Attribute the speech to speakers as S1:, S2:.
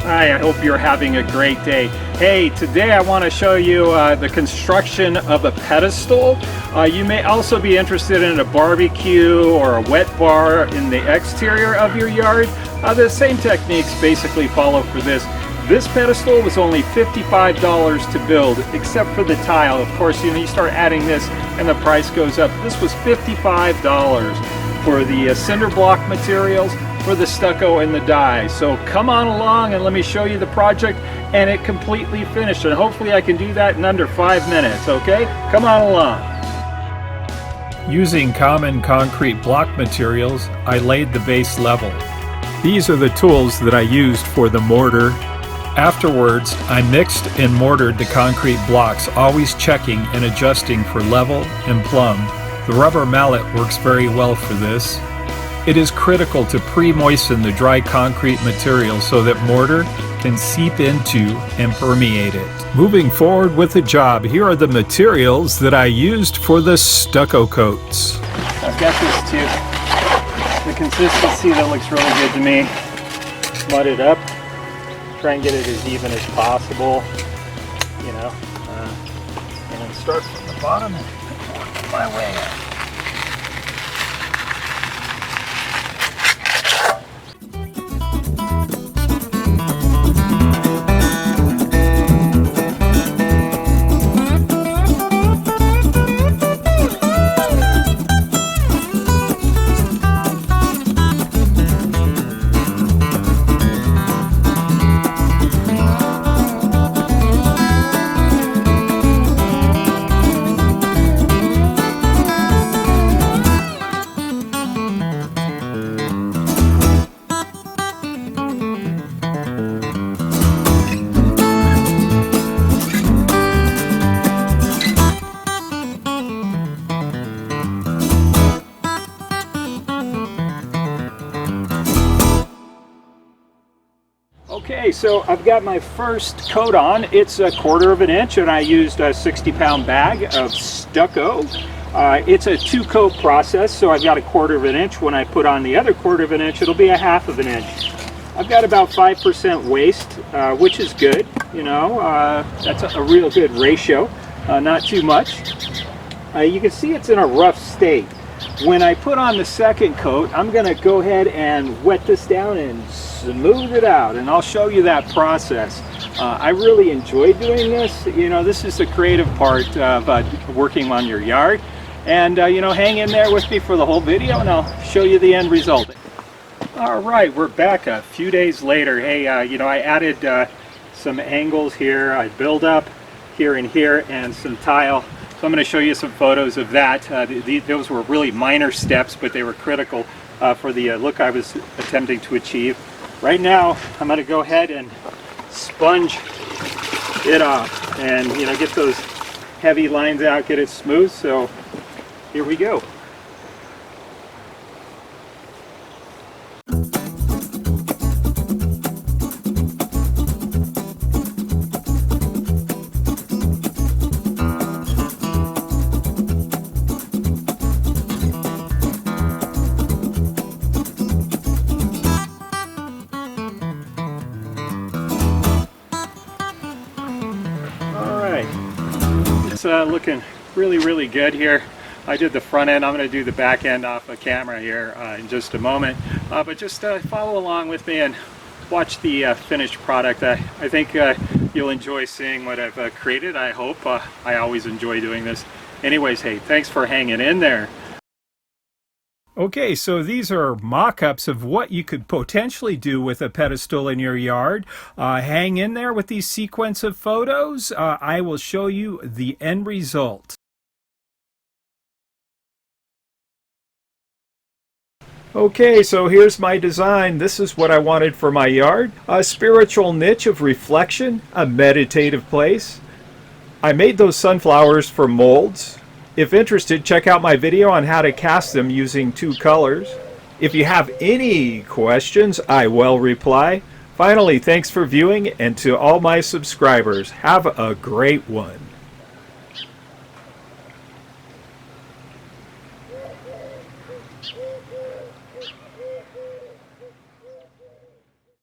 S1: Hi, I hope you're having a great day. Hey, today I want to show you the construction of a pedestal. You may also be interested in a barbecue or a wet bar in the exterior of your yard. The same techniques basically follow for this. This pedestal was only $55 to build, except for the tile. Of course, you start adding this and the price goes up. This was $55 for the cinder block materials, for the stucco and the dye. So come on along and let me show you the project, and it completely finished, and hopefully I can do that in under 5 minutes. Okay, come on along. Using common concrete block materials, I laid the base level. These are the tools that I used for the mortar. Afterwards, I mixed and mortared the concrete blocks, always checking and adjusting for level and plumb. The rubber mallet works very well for this. It is critical to pre-moisten the dry concrete material so that mortar can seep into and permeate it. Moving forward with the job, here are the materials that I used for the stucco coats. I've got this too. The consistency that looks really good to me. Mud it up. Try and get it as even as possible. You know, and then start from the bottom and work my way up. Okay, so I've got my first coat on. It's 1/4 of an inch, and I used a 60-pound bag of stucco. It's a 2-coat process, so I've got 1/4 of an inch. When I put on the other 1/4 of an inch, it'll be 1/2 of an inch. I've got about 5% waste, which is good. You know, that's a real good ratio, not too much. You can see it's in a rough state. When I put on the second coat, I'm going to go ahead and wet this down and smooth it out, and I'll show you that process. I really enjoy doing this. You know, this is the creative part of working on your yard, and you know, hang in there with me for the whole video and I'll show you the end result. All right, we're back a few days later. Hey, you know, I added some angles here. I build up here and here and some tile. So I'm going to show you some photos of that. Those were really minor steps, but they were critical for the look I was attempting to achieve. Right now, I'm going to go ahead and sponge it off and, you know, get those heavy lines out, get it smooth. So here we go. It's looking really good here. I did the front end. I'm going to do the back end off a camera here in just a moment. But just follow along with me and watch the finished product. I think you'll enjoy seeing what I've created. I hope. I always enjoy doing this. Anyways, hey, thanks for hanging in there. Okay, so these are mock-ups of what you could potentially do with a pedestal in your yard. Hang in there with these sequence of photos. I will show you the end result. Okay, so here's my design. This is what I wanted for my yard. A spiritual niche of reflection, a meditative place. I made those sunflowers from molds. If interested, check out my video on how to cast them using 2 colors. If you have any questions, I will reply. Finally, thanks for viewing, and to all my subscribers, have a great one.